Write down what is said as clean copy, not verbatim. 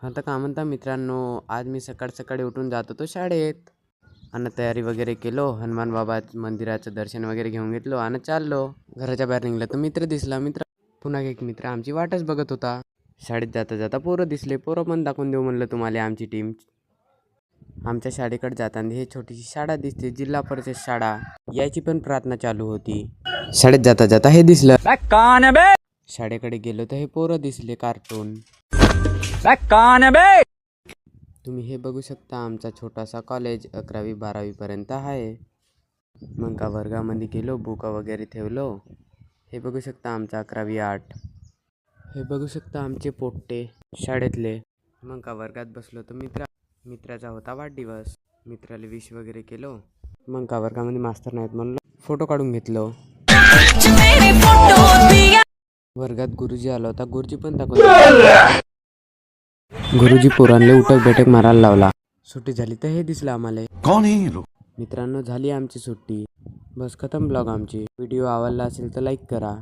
आता का म्हणता मित्रांनो, आज मी सकाळी उठून जात होतो शाळेत आणि तयारी वगैरे केलो. हनुमान बाबा मंदिराचं दर्शन वगैरे घेऊन घेतलो आणि चाललो. घराच्या बाहेर निघलं तर मित्र दिसला. पुन्हा एक मित्र आमची वाटच बघत होता. शाळेत जाता जाता पोरं दिसले. पोरं पण दाखवून देऊ म्हणलं तुम्हाला आमची टीम. आमच्या शाळेकडे जाताना हे छोटीशी शाळा दिसते, जिल्हा परिषद शाळा. याची पण प्रार्थना चालू होती. शाळेत जाता जाता हे दिसलं. शाळेकडे गेलो तर हे पोरं दिसले कार्टून. तुम्ही हे बघू शकता, आमचा छोटासा कॉलेज 11वी-12वी पर्यंत आहे. मग का वर्गामध्ये गेलो, बुका वगैरे ठेवलो. हे बघू शकता आमचा 11वी 8. हे बघू शकता आमचे पोट्टे शाळेतले. मग का वर्गात बसलो तर मित्राचा होता वाढदिवस. मित्राला विश वगैरे केलो. मग का वर्गामध्ये मास्तर नाहीत म्हणून फोटो काढून घेतलो. वर्गात गुरुजी आला होता. गुरुजी पण दाखवला. गुरुजी पोरांना उठक बैठक मारायला लावला. सुट्टी झाली तर हे दिसलं आम्हाला. कौन है ये लोग? मित्रांनो, झाली आमची सुट्टी. बस खतम ब्लॉग आमची. व्हिडिओ आवडला असेल तर लाईक करा.